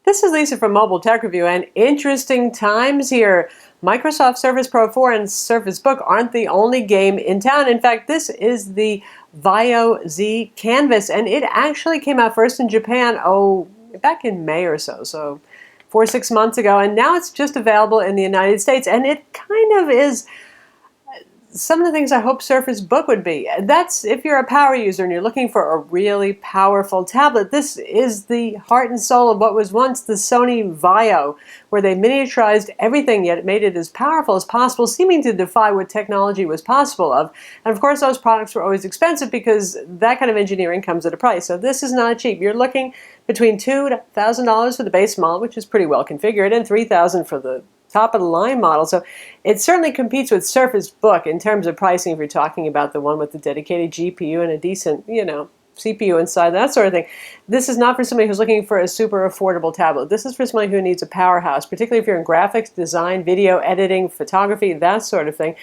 This is Lisa from Mobile Tech Review, and interesting times here. Microsoft Surface Pro 4 and Surface Book aren't the only game in town. In fact, this is the Vaio Z Canvas, and it actually came out first in Japan, back in May or so 4 or 6 months ago, and now it's just available in the United States, and it kind of is some of the things I hope Surface Book would be. That's if you're a power user and you're looking for a really powerful tablet. This is the heart and soul of what was once the Sony Vaio, where they miniaturized everything yet it made it as powerful as possible, seeming to defy what technology was possible of. And of course those products were always expensive because that kind of engineering comes at a price. So this is not cheap. You're looking between $2,000 for the base model, which is pretty well configured, and $3,000 for the top of the line model. So it certainly competes with Surface Book in terms of pricing if you're talking about the one with the dedicated GPU and a decent, CPU inside, that sort of thing. This is not for somebody who's looking for a super affordable tablet. This is for somebody who needs a powerhouse, particularly if you're in graphics, design, video, editing, photography, that sort of thing.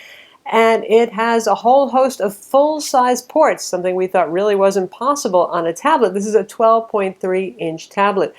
And it has a whole host of full-size ports, something we thought really wasn't possible on a tablet. This is a 12.3-inch tablet.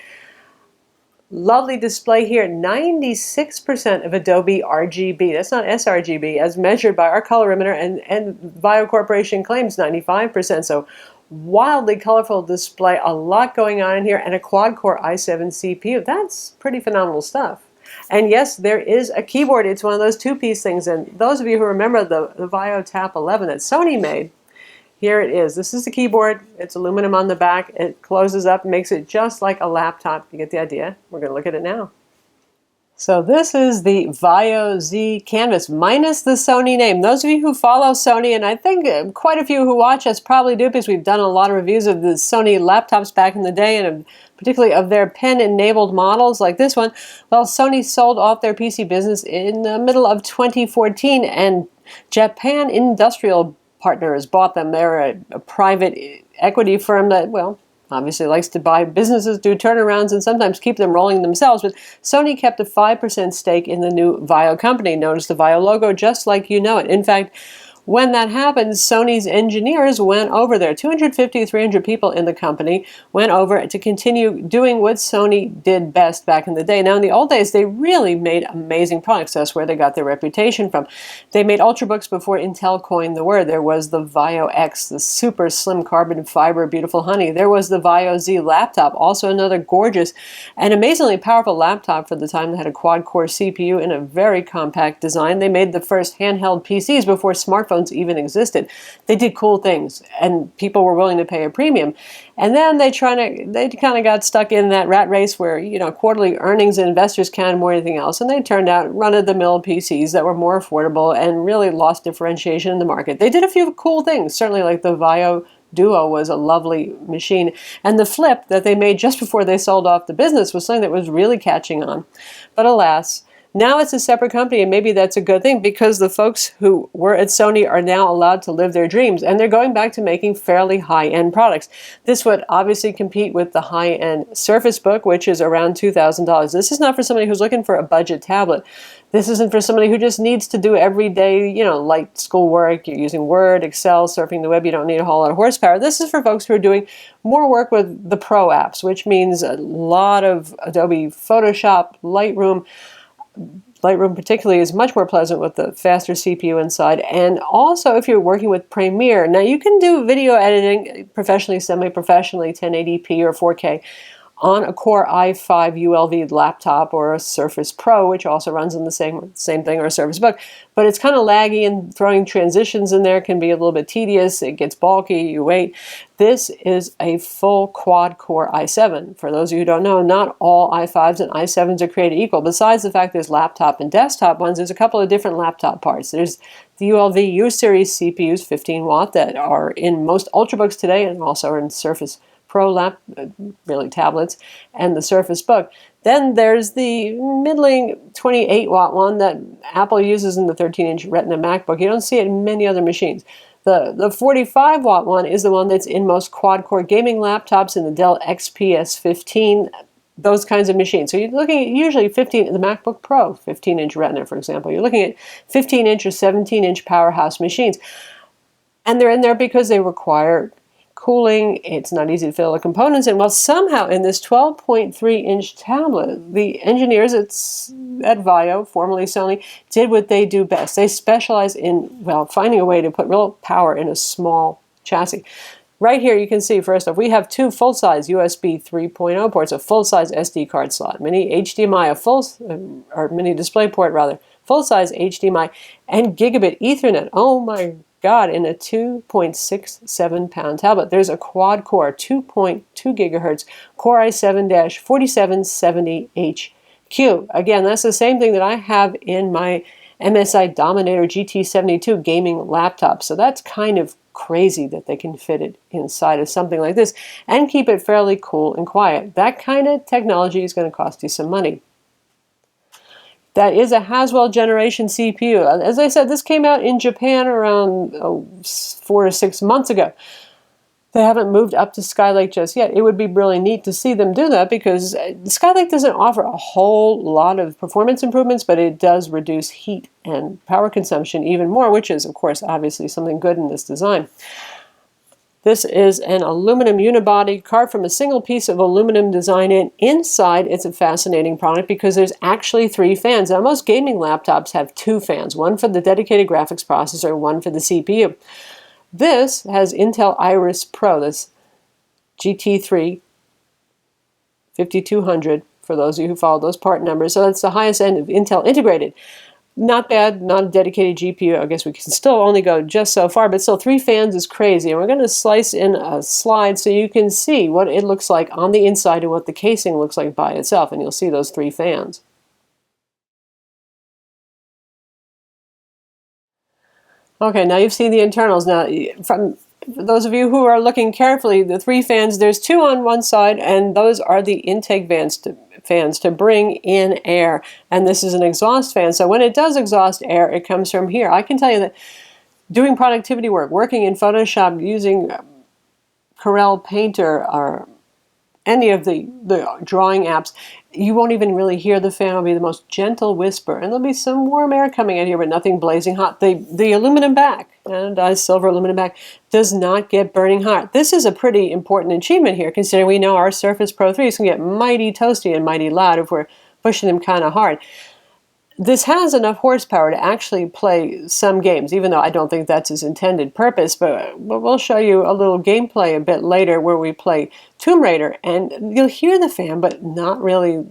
Lovely display here, 96% of Adobe Rgb. That's not sRGB, as measured by our colorimeter, and Vaio Corporation claims 95%. So wildly colorful display, a lot going on in here, and a quad-core i7 CPU. That's pretty phenomenal stuff. And yes, there is a keyboard. It's one of those two-piece things, and those of you who remember the Vaio Tab 11 that Sony made, here it is. This is the keyboard. It's aluminum on the back. It closes up and makes it just like a laptop. You get the idea? We're going to look at it now. So this is the Vaio Z Canvas, minus the Sony name. Those of you who follow Sony, and I think quite a few who watch us probably do, because we've done a lot of reviews of the Sony laptops back in the day, and particularly of their pen-enabled models like this one. Well, Sony sold off their PC business in the middle of 2014, and Japan Industrial Partners bought them. They're a private equity firm that, well, obviously likes to buy businesses, do turnarounds, and sometimes keep them rolling themselves. But Sony kept a 5% stake in the new Vaio company. Notice the Vaio logo just like you know it. In fact, when that happened, Sony's engineers went over there. 250 to 300 people in the company went over to continue doing what Sony did best back in the day. Now, in the old days, they really made amazing products. That's where they got their reputation from. They made Ultrabooks before Intel coined the word. There was the Vaio X, the super slim carbon fiber, beautiful honey. There was the Vaio Z laptop, also another gorgeous and amazingly powerful laptop for the time that had a quad-core CPU and a very compact design. They made the first handheld PCs before smartphones even existed. They did cool things, and people were willing to pay a premium. And then they kind of got stuck in that rat race where, quarterly earnings and investors counted more than anything else, and they turned out run-of-the-mill PCs that were more affordable and really lost differentiation in the market. They did a few cool things, certainly like the Vaio Duo was a lovely machine, and the Flip that they made just before they sold off the business was something that was really catching on. But alas, now it's a separate company, and maybe that's a good thing, because the folks who were at Sony are now allowed to live their dreams, and they're going back to making fairly high-end products. This would obviously compete with the high-end Surface Book, which is around $2,000. This is not for somebody who's looking for a budget tablet. This isn't for somebody who just needs to do everyday, light schoolwork. You're using Word, Excel, surfing the web. You don't need a whole lot of horsepower. This is for folks who are doing more work with the Pro apps, which means a lot of Adobe Photoshop, Lightroom. Lightroom particularly is much more pleasant with the faster CPU inside. And also if you're working with Premiere, now you can do video editing professionally, semi-professionally, 1080p or 4K on a Core i5 ULV laptop or a Surface Pro, which also runs on the same thing, or a Surface Book. But it's kind of laggy, and throwing transitions in there can be a little bit tedious. It gets bulky, you wait. This is a full quad-core i7. For those of you who don't know, not all i5s and i7s are created equal. Besides the fact there's laptop and desktop ones, there's a couple of different laptop parts. There's the ULV U-Series CPUs, 15 watt, that are in most Ultrabooks today, and also are in Surface Pro really tablets, and the Surface Book. Then there's the middling 28 watt one that Apple uses in the 13-inch Retina MacBook. You don't see it in many other machines. The 45 watt one is the one that's in most quad-core gaming laptops, in the Dell XPS 15, those kinds of machines. So you're looking at usually the MacBook Pro, 15-inch Retina, for example. You're looking at 15-inch or 17-inch powerhouse machines. And they're in there because they require cooling. It's not easy to fit all the components in. Well, somehow in this 12.3-inch tablet, the engineers at Vaio, formerly Sony, did what they do best. They specialize in, well, finding a way to put real power in a small chassis. Right here you can see, first off, we have two full-size USB 3.0 ports, a full-size SD card slot, mini HDMI, or mini DisplayPort rather, full-size HDMI, and Gigabit Ethernet. Oh my God, in a 2.67-pound tablet. There's a quad-core 2.2 gigahertz Core i7-4770HQ. Again, that's the same thing that I have in my MSI Dominator GT72 gaming laptop. So that's kind of crazy that they can fit it inside of something like this and keep it fairly cool and quiet. That kind of technology is going to cost you some money. That is a Haswell generation CPU. As I said, this came out in Japan around 4 to 6 months ago. They haven't moved up to Skylake just yet. It would be really neat to see them do that because Skylake doesn't offer a whole lot of performance improvements, but it does reduce heat and power consumption even more, which is, of course, obviously something good in this design. This is an aluminum unibody carved from a single piece of aluminum design, and inside it's a fascinating product because there's actually 3 fans. Now, most gaming laptops have 2 fans, one for the dedicated graphics processor, one for the CPU. This has Intel Iris Pro, this GT3 5200, for those of you who follow those part numbers. So that's the highest end of Intel integrated. Not bad, not a dedicated GPU. I guess we can still only go just so far, but still 3 fans is crazy. And we're going to slice in a slide so you can see what it looks like on the inside and what the casing looks like by itself. And you'll see those 3 fans. Okay, now you've seen the internals. Now, from those of you who are looking carefully, the 3 fans, there's 2 on one side, and those are the intake fans to bring in air. And this is an exhaust fan, so when it does exhaust air, it comes from here. I can tell you that doing productivity work, working in Photoshop, using Corel Painter, or any of the drawing apps, you won't even really hear the fan. It'll be the most gentle whisper, and there'll be some warm air coming in here, but nothing blazing hot. The aluminum back, and silver aluminum back, does not get burning hot. This is a pretty important achievement here, considering we know our Surface Pro 3s can get mighty toasty and mighty loud if we're pushing them kind of hard. This has enough horsepower to actually play some games, even though I don't think that's its intended purpose, but we'll show you a little gameplay a bit later where we play Tomb Raider, and you'll hear the fan, but not really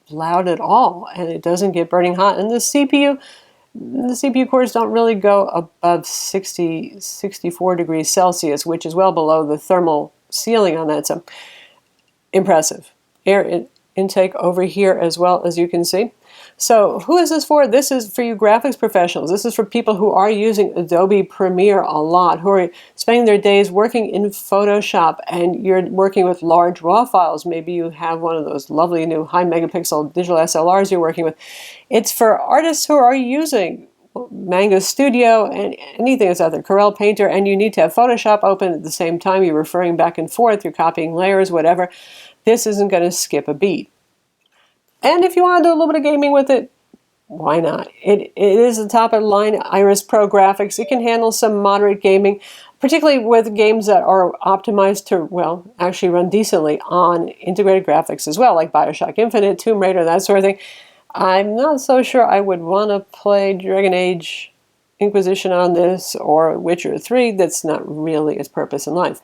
loud at all, and it doesn't get burning hot. And the CPU cores don't really go above 64 degrees Celsius, which is well below the thermal ceiling on that, so impressive. Air intake over here as well, as you can see. So who is this for? This is for you graphics professionals. This is for people who are using Adobe Premiere a lot, who are spending their days working in Photoshop, and you're working with large RAW files. Maybe you have one of those lovely new high megapixel digital SLRs you're working with. It's for artists who are using Mango Studio and anything that's out there, Corel Painter, and you need to have Photoshop open at the same time. You're referring back and forth, you're copying layers, whatever. This isn't going to skip a beat. And if you want to do a little bit of gaming with it, why not? It is the top-of-the-line Iris Pro graphics. It can handle some moderate gaming, particularly with games that are optimized to, well, actually run decently on integrated graphics as well, like Bioshock Infinite, Tomb Raider, that sort of thing. I'm not so sure I would want to play Dragon Age Inquisition on this, or Witcher 3. That's not really its purpose in life.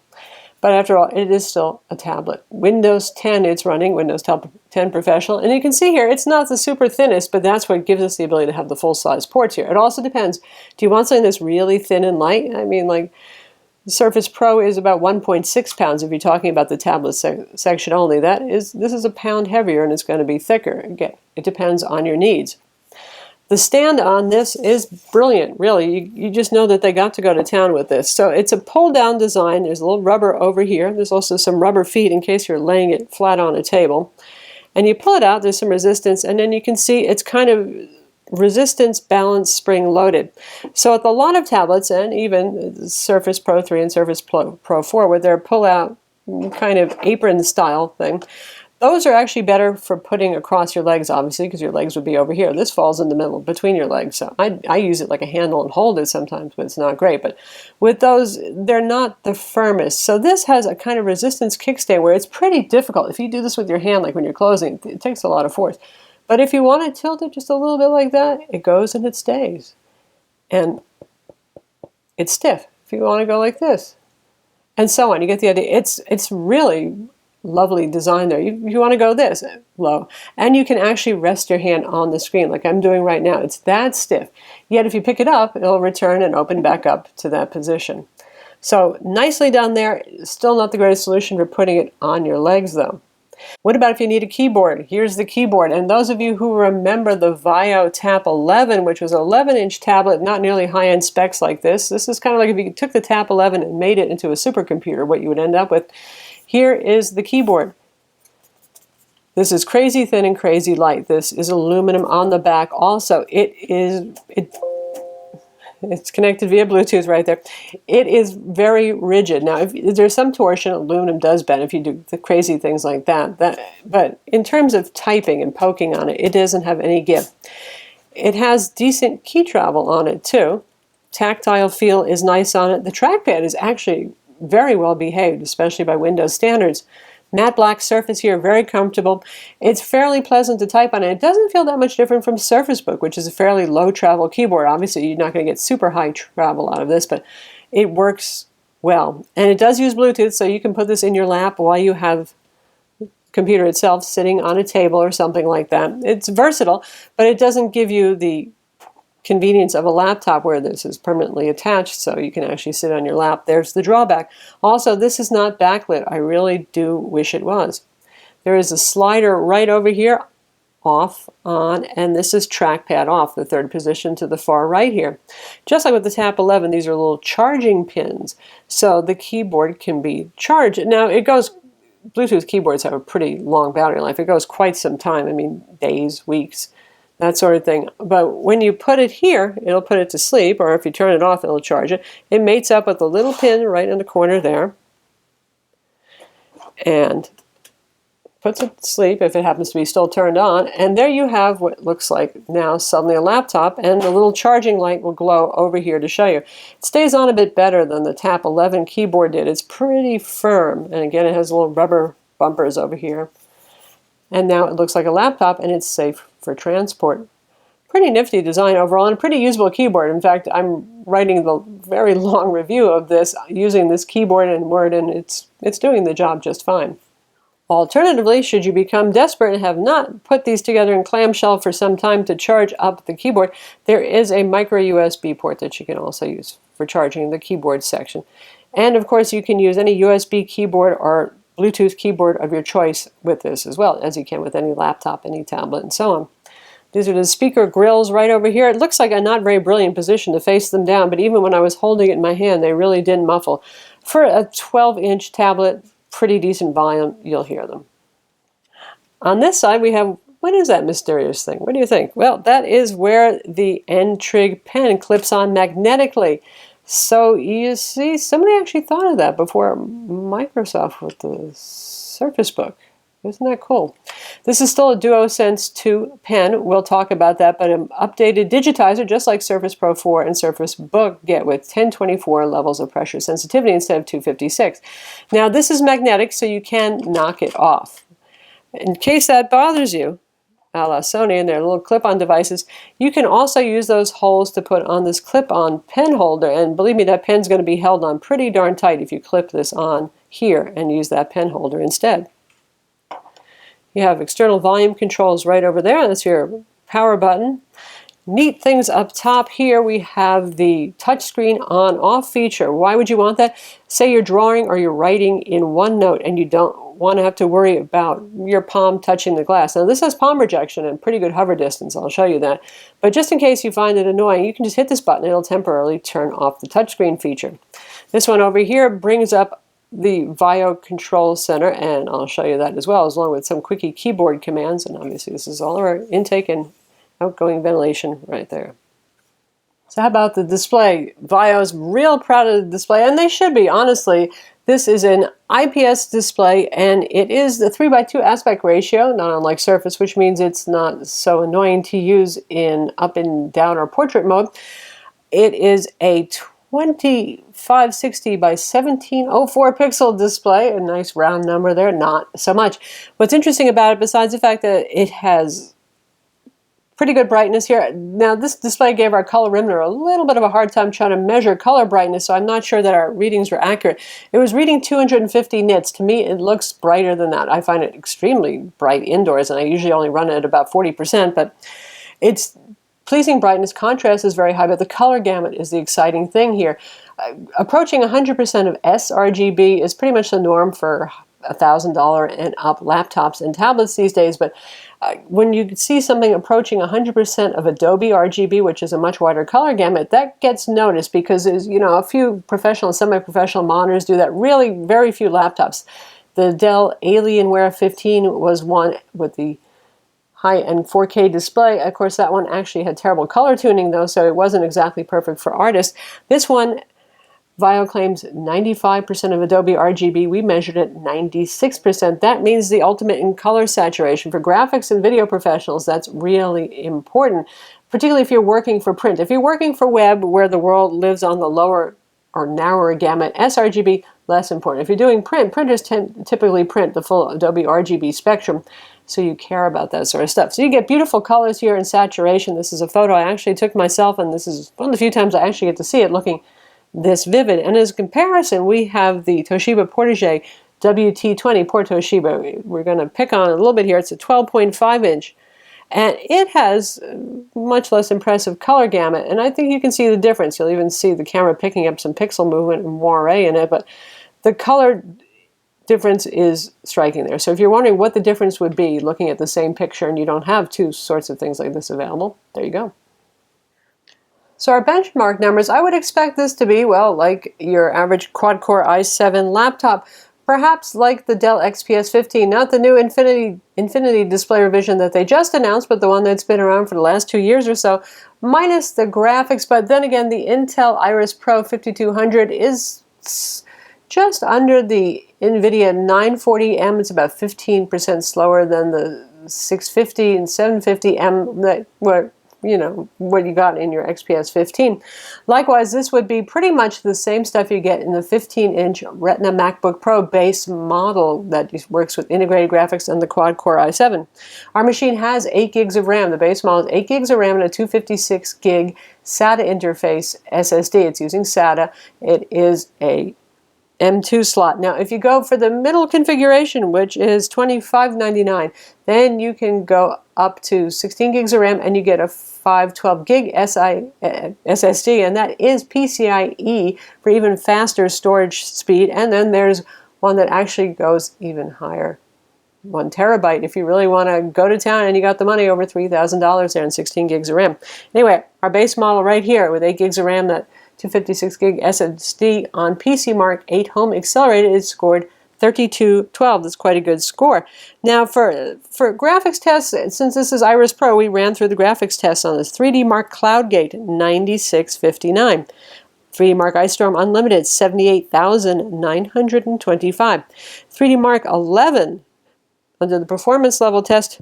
But after all, it is still a tablet. Windows 10 it's running, Windows 10 Professional. And you can see here, it's not the super thinnest, but that's what gives us the ability to have the full-size ports here. It also depends. Do you want something that's really thin and light? I mean, like, the Surface Pro is about 1.6 pounds if you're talking about the tablet section only. This is a pound heavier, and it's going to be thicker. Again, it depends on your needs. The stand on this is brilliant, really. You just know that they got to go to town with this. So it's a pull-down design. There's a little rubber over here. There's also some rubber feet in case you're laying it flat on a table. And you pull it out, there's some resistance, and then you can see it's kind of resistance balanced spring loaded. So with a lot of tablets, and even the Surface Pro 3 and Surface Pro 4, with their pull-out kind of apron style thing, Those are actually better for putting across your legs, obviously, because your legs would be over here. This falls in the middle between your legs. So I use it like a handle and hold it sometimes, but it's not great. But with those, they're not the firmest. So this has a kind of resistance kickstand where it's pretty difficult. If you do this with your hand, like when you're closing, it takes a lot of force. But if you want to tilt it just a little bit like that, it goes and it stays. And it's stiff. If you want to go like this, and so on. You get the idea. It's really lovely design there. You want to go this low, and you can actually rest your hand on the screen like I'm doing right now. It's that stiff. Yet if you pick it up, it'll return and open back up to that position. So nicely done there. Still not the greatest solution for putting it on your legs though. What about if you need a keyboard? Here's the keyboard. And those of you who remember the Vaio Tab 11, which was an 11-inch tablet, not nearly high-end specs like this. This is kind of like if you took the Tab 11 and made it into a supercomputer, what you would end up with. Here is the keyboard. This is crazy thin and crazy light. This is aluminum on the back also. It's connected via Bluetooth right there. It is very rigid. Now, if there's some torsion, aluminum does bend if you do the crazy things like that. But in terms of typing and poking on it, it doesn't have any give. It has decent key travel on it too. Tactile feel is nice on it. The trackpad is actually very well behaved, especially by Windows standards. Matte black surface here, very comfortable. It's fairly pleasant to type on. It doesn't feel that much different from Surface Book, which is a fairly low travel keyboard. Obviously, you're not going to get super high travel out of this, but it works well. And it does use Bluetooth, so you can put this in your lap while you have the computer itself sitting on a table or something like that. It's versatile, but it doesn't give you the convenience of a laptop where this is permanently attached so you can actually sit on your lap. There's the drawback. Also, this is not backlit. I really do wish it was. There is a slider right over here, off, on, and this is trackpad off, the third position to the far right here. Just like with the Tab 11, these are little charging pins, so the keyboard can be charged. Now, Bluetooth keyboards have a pretty long battery life. It goes quite some time, I mean days, weeks, that sort of thing. But when you put it here, it'll put it to sleep, or if you turn it off, it'll charge it. It mates up with the little pin right in the corner there, and puts it to sleep if it happens to be still turned on. And there you have what looks like now suddenly a laptop, and the little charging light will glow over here to show you. It stays on a bit better than the Tab 11 keyboard did. It's pretty firm, and again, it has little rubber bumpers over here. And now it looks like a laptop, and it's safe for transport. Pretty nifty design overall, and a pretty usable keyboard. In fact, I'm writing the very long review of this using this keyboard in Word, and it's doing the job just fine. Alternatively, should you become desperate and have not put these together in clamshell for some time to charge up the keyboard, there is a micro USB port that you can also use for charging the keyboard section. And of course, you can use any USB keyboard or Bluetooth keyboard of your choice with this as well, as you can with any laptop, any tablet, and so on. These are the speaker grills right over here. It looks like a not very brilliant position to face them down, but even when I was holding it in my hand, they really didn't muffle. For a 12-inch tablet, pretty decent volume, you'll hear them. On this side, we have, what is that mysterious thing? What do you think? Well, that is where the N-Trig pen clips on magnetically. So you see, somebody actually thought of that before Microsoft with the Surface Book. Isn't that cool? This is still a DuoSense 2 pen. We'll talk about that, but an updated digitizer, just like Surface Pro 4 and Surface Book get, with 1024 levels of pressure sensitivity instead of 256. Now, this is magnetic, so you can knock it off. In case that bothers you, a la Sony and their little clip-on devices, you can also use those holes to put on this clip-on pen holder, and believe me, that pen's going to be held on pretty darn tight if you clip this on here and use that pen holder instead. You have external volume controls right over there. That's your power button. Neat things up top here. We have the touchscreen on-off feature. Why would you want that? Say you're drawing or you're writing in OneNote and you don't want to have to worry about your palm touching the glass. Now, this has palm rejection and pretty good hover distance. I'll show you that. But just in case you find it annoying, you can just hit this button. It'll temporarily turn off the touchscreen feature. This one over here brings up the Vaio Control Center, and I'll show you that as well, along with some quickie keyboard commands. And obviously, this is all our intake and outgoing ventilation right there. So how about the display? Vaio's real proud of the display, and they should be, honestly. This is an IPS display, and it is the 3:2 aspect ratio, not unlike Surface, which means it's not so annoying to use in up and down or portrait mode. It is a 2560 by 1704 pixel display, a nice round number there, not so much. What's interesting about it, besides the fact that it has pretty good brightness here. Now, this display gave our colorimeter a little bit of a hard time trying to measure color brightness, so I'm not sure that our readings were accurate. It was reading 250 nits. To me, it looks brighter than that. I find it extremely bright indoors, and I usually only run it at about 40%, but it's pleasing brightness. Contrast is very high, but the color gamut is the exciting thing here. Approaching 100% of sRGB is pretty much the norm for $1,000 and up laptops and tablets these days, but when you see something approaching 100% of Adobe Rgb, which is a much wider color gamut, that gets noticed because there's, a few professional and semi-professional monitors do that. Really, very few laptops. The Dell Alienware 15 was one with the high-end 4K display. Of course, that one actually had terrible color tuning, though, so it wasn't exactly perfect for artists. This one, Vaio claims 95% of Adobe Rgb. We measured it 96%. That means the ultimate in color saturation. For graphics and video professionals, that's really important, particularly if you're working for print. If you're working for web, where the world lives on the lower or narrower gamut, sRGB, less important. If you're doing print, printers typically print the full Adobe Rgb spectrum, so you care about that sort of stuff. So you get beautiful colors here in saturation. This is a photo I actually took myself, and this is one of the few times I actually get to see it looking this vivid. And as a comparison, we have the Toshiba Portage WT20 Port Toshiba. We're going to pick on it a little bit here. It's a 12.5 inch, and it has much less impressive color gamut, and I think you can see the difference. You'll even see the camera picking up some pixel movement and moire in it, but the color difference is striking there. So if you're wondering what the difference would be looking at the same picture and you don't have two sorts of things like this available, there you go. So our benchmark numbers, I would expect this to be, well, like your average quad-core i7 laptop, perhaps like the Dell XPS 15, not the new Infinity display revision that they just announced, but the one that's been around for the last 2 years or so, minus the graphics. But then again, the Intel Iris Pro 5200 is just under the NVIDIA 940M. It's about 15% slower than the 650 and 750M that were what you got in your XPS 15. Likewise, this would be pretty much the same stuff you get in the 15-inch Retina MacBook Pro base model that works with integrated graphics and the quad-core i7. Our machine has 8 gigs of RAM. The base model is 8 gigs of RAM and a 256 gig SATA interface SSD. It's using SATA. It is a M2 slot. Now, if you go for the middle configuration, which is $25.99, then you can go up to 16 gigs of RAM and you get a 512 gig SSD, and that is PCIe for even faster storage speed. And then there's one that actually goes even higher, 1 terabyte, if you really want to go to town and you got the money, over $3,000 there and 16 gigs of RAM. Anyway, our base model right here with 8 gigs of RAM, that 256 gig SSD on PC Mark 8 Home Accelerated, it scored 3212. That's quite a good score. Now for graphics tests, since this is Iris Pro, we ran through the graphics tests on this. 3D Mark CloudGate 9659. 3D Mark Ice Storm Unlimited 78,925. 3D Mark 11 under the performance level test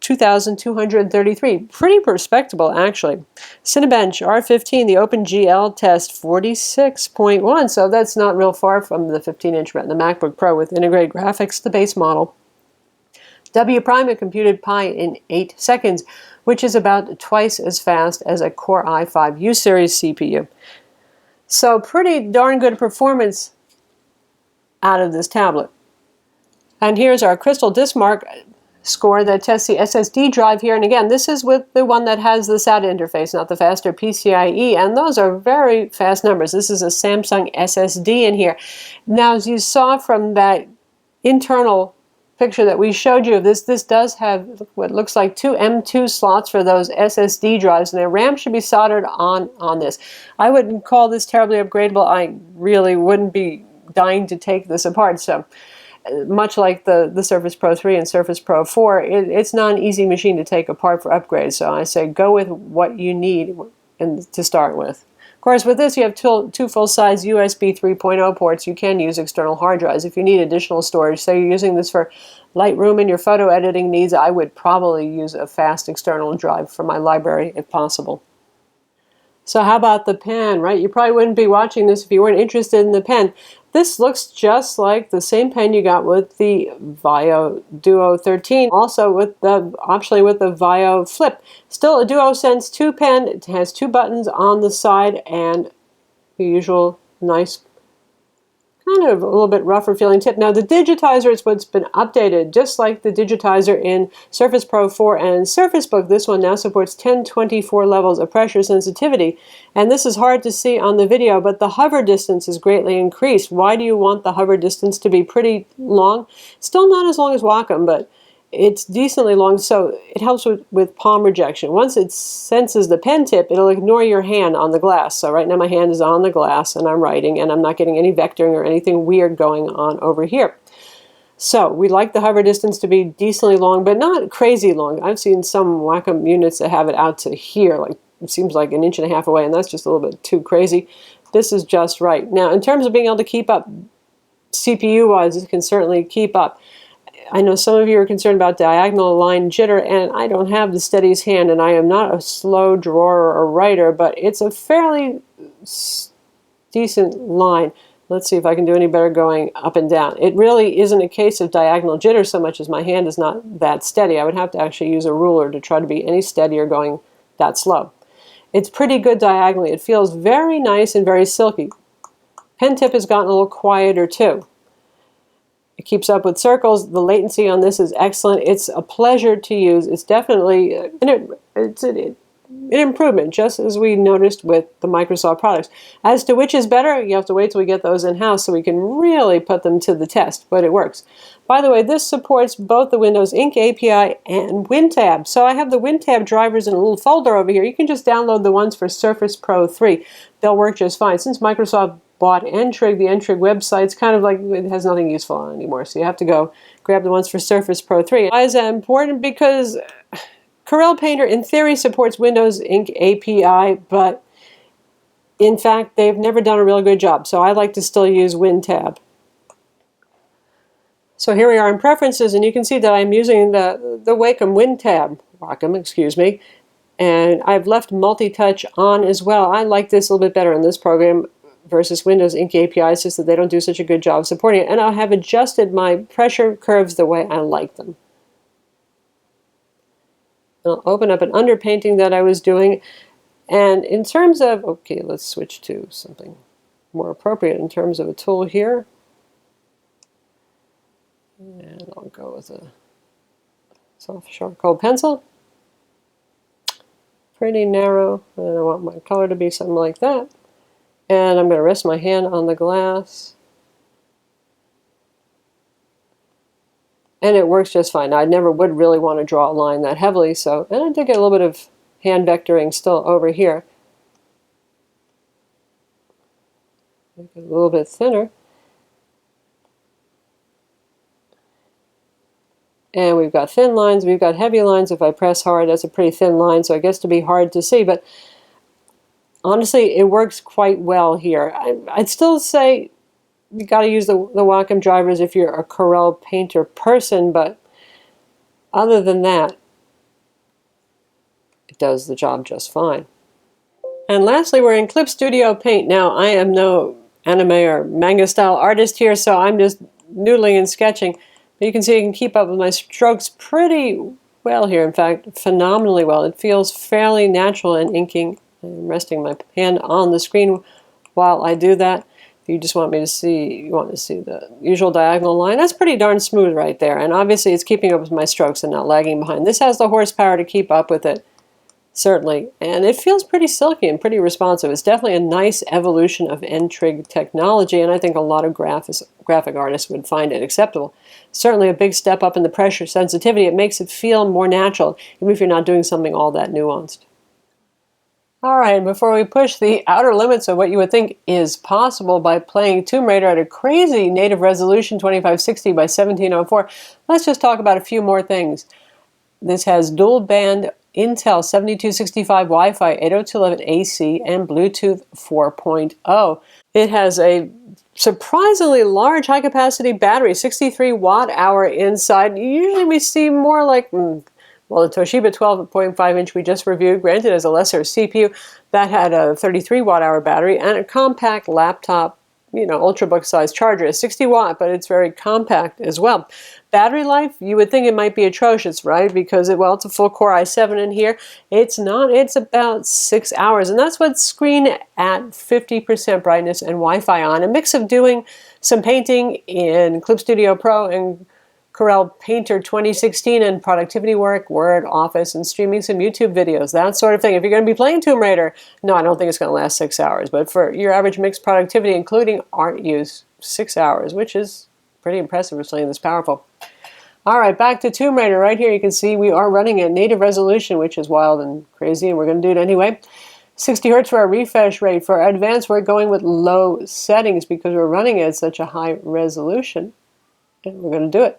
2,233. Pretty respectable, actually. Cinebench R15, the OpenGL test, 46.1. So that's not real far from the 15-inch Retina MacBook Pro with integrated graphics, the base model. W Prime, it computed pi in 8 seconds, which is about twice as fast as a Core i5 U-Series CPU. So pretty darn good performance out of this tablet. And here's our Crystal DiskMark score that tests the SSD drive here. And again, this is with the one that has the SATA interface, not the faster PCIe, and those are very fast numbers. This is a Samsung SSD in here. Now, as you saw from that internal picture that we showed you, this does have what looks like 2 M2 slots for those SSD drives, and the RAM should be soldered on this. I wouldn't call this terribly upgradable. I really wouldn't be dying to take this apart. So much like the Surface Pro 3 and Surface Pro 4, it's not an easy machine to take apart for upgrades. So I say go with what you need to start with. Of course, with this you have two full-size USB 3.0 ports. You can use external hard drives if you need additional storage. Say you're using this for Lightroom and your photo editing needs, I would probably use a fast external drive for my library if possible. So how about the pen, right? You probably wouldn't be watching this if you weren't interested in the pen. This looks just like the same pen you got with the Vaio Duo 13, also optionally with the Vaio Flip. Still a DuoSense 2 pen. It has 2 buttons on the side and the usual nice, kind of a little bit rougher feeling tip. Now the Digitizer is what's been updated, just like the Digitizer in Surface Pro 4 and Surface Book. This one now supports 1024 levels of pressure sensitivity. And this is hard to see on the video, but the hover distance is greatly increased. Why do you want the hover distance to be pretty long? Still not as long as Wacom, but it's decently long, so it helps with palm rejection. Once it senses the pen tip, it'll ignore your hand on the glass. So right now my hand is on the glass and I'm writing, and I'm not getting any vectoring or anything weird going on over here. So we like the hover distance to be decently long, but not crazy long. I've seen some Wacom units that have it out to here, like it seems like 1.5 inches away, and that's just a little bit too crazy. This is just right. Now in terms of being able to keep up CPU-wise, it can certainly keep up. I know some of you are concerned about diagonal line jitter, and I don't have the steadiest hand, and I am not a slow drawer or writer, but it's a fairly decent line. Let's see if I can do any better going up and down. It really isn't a case of diagonal jitter so much as my hand is not that steady. I would have to actually use a ruler to try to be any steadier going that slow. It's pretty good diagonally. It feels very nice and very silky. Pen tip has gotten a little quieter too. It keeps up with circles. The latency on this is excellent. It's a pleasure to use. It's definitely an improvement, just as we noticed with the Microsoft products. As to which is better, you have to wait till we get those in-house so we can really put them to the test, but it works. By the way, this supports both the Windows Ink API and WinTab. So I have the WinTab drivers in a little folder over here. You can just download the ones for Surface Pro 3. They'll work just fine. Since Microsoft bought N-Trig, the N-Trig website's kind of like, it has nothing useful on it anymore, so you have to go grab the ones for Surface Pro 3. Why is that important? Because Corel Painter in theory supports Windows Ink API, but in fact they've never done a real good job, so I like to still use WinTab. So here we are in Preferences, and you can see that I'm using the Wacom, excuse me, and I've left multi-touch on as well. I like this a little bit better in this program versus Windows Ink API. It's just that they don't do such a good job supporting it. And I have adjusted my pressure curves the way I like them. I'll open up an underpainting that I was doing. And in terms of, okay, let's switch to something more appropriate in terms of a tool here. And I'll go with a soft charcoal pencil. Pretty narrow, and I want my color to be something like that. And I'm going to rest my hand on the glass. And it works just fine. Now, I never would really want to draw a line that heavily, so, and I did get a little bit of hand vectoring still over here. Make it a little bit thinner. And we've got thin lines, we've got heavy lines. If I press hard, that's a pretty thin line, so it gets to be hard to see. But honestly, it works quite well here. I'd still say you got to use the Wacom drivers if you're a Corel Painter person, but other than that, it does the job just fine. And lastly, we're in Clip Studio Paint. Now, I am no anime or manga style artist here, so I'm just noodling and sketching. But you can see I can keep up with my strokes pretty well here. In fact, phenomenally well. It feels fairly natural in inking. I'm resting my hand on the screen while I do that. If you just want me to see, you want to see the usual diagonal line, that's pretty darn smooth right there. And obviously it's keeping up with my strokes and not lagging behind. This has the horsepower to keep up with it, certainly. And it feels pretty silky and pretty responsive. It's definitely a nice evolution of N-Trig technology, and I think a lot of graphic artists would find it acceptable. Certainly a big step up in the pressure sensitivity. It makes it feel more natural, even if you're not doing something all that nuanced. All right, before we push the outer limits of what you would think is possible by playing Tomb Raider at a crazy native resolution, 2560 by 1704, let's just talk about a few more things. This has dual band Intel 7265 Wi-Fi 802.11ac and Bluetooth 4.0. It has a surprisingly large high-capacity battery, 63 watt-hour inside. Usually we see more like, well, the Toshiba 12.5-inch we just reviewed, granted as a lesser CPU, that had a 33 watt-hour battery and a compact laptop, ultrabook size charger, 60 watt, but it's very compact as well. Battery life, you would think it might be atrocious, right? Because, well, it's a full Core i7 in here. It's not. It's about 6 hours, and that's what's screen at 50% brightness and Wi-Fi on. A mix of doing some painting in Clip Studio Pro and Corel Painter 2016 and productivity work, Word, Office, and streaming some YouTube videos, that sort of thing. If you're going to be playing Tomb Raider, no, I don't think it's going to last 6 hours. But for your average mixed productivity, including art use, 6 hours, which is pretty impressive for something this powerful. All right, back to Tomb Raider. Right here you can see we are running at native resolution, which is wild and crazy, and we're going to do it anyway. 60 hertz for our refresh rate. For our advanced, we're going with low settings because we're running at such a high resolution, and we're going to do it.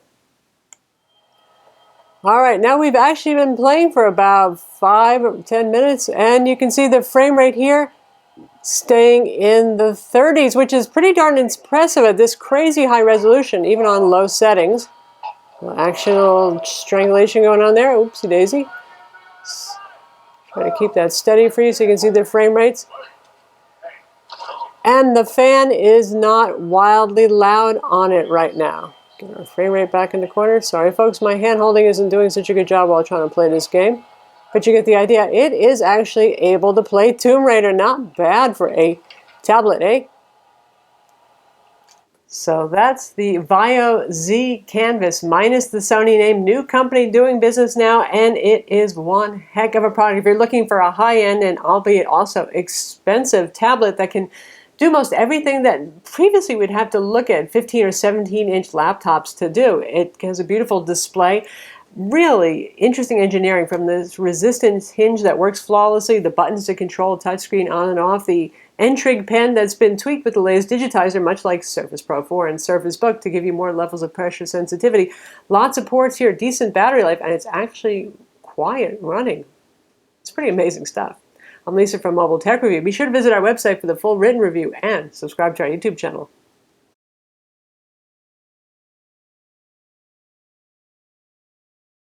All right, now we've actually been playing for about 5 or 10 minutes, and you can see the frame rate here staying in the 30s, which is pretty darn impressive at this crazy high resolution, even on low settings. Actual strangulation going on there. Oopsie daisy. Try to keep that steady for you so you can see the frame rates. And the fan is not wildly loud on it right now. Get our frame rate back in the corner. Sorry folks, my hand holding isn't doing such a good job while trying to play this game. But you get the idea. It is actually able to play Tomb Raider. Not bad for a tablet, eh? So that's the Vaio Z Canvas, minus the Sony name. New company doing business now, and it is one heck of a product. If you're looking for a high-end and albeit also expensive tablet that can do most everything that previously we'd have to look at 15 or 17-inch laptops to do. It has a beautiful display. Really interesting engineering, from this resistance hinge that works flawlessly, the buttons to control touchscreen on and off, the N-Trig pen that's been tweaked with the latest Digitizer, much like Surface Pro 4 and Surface Book, to give you more levels of pressure sensitivity. Lots of ports here, decent battery life, and it's actually quiet running. It's pretty amazing stuff. I'm Lisa from Mobile Tech Review. Be sure to visit our website for the full written review and subscribe to our YouTube channel.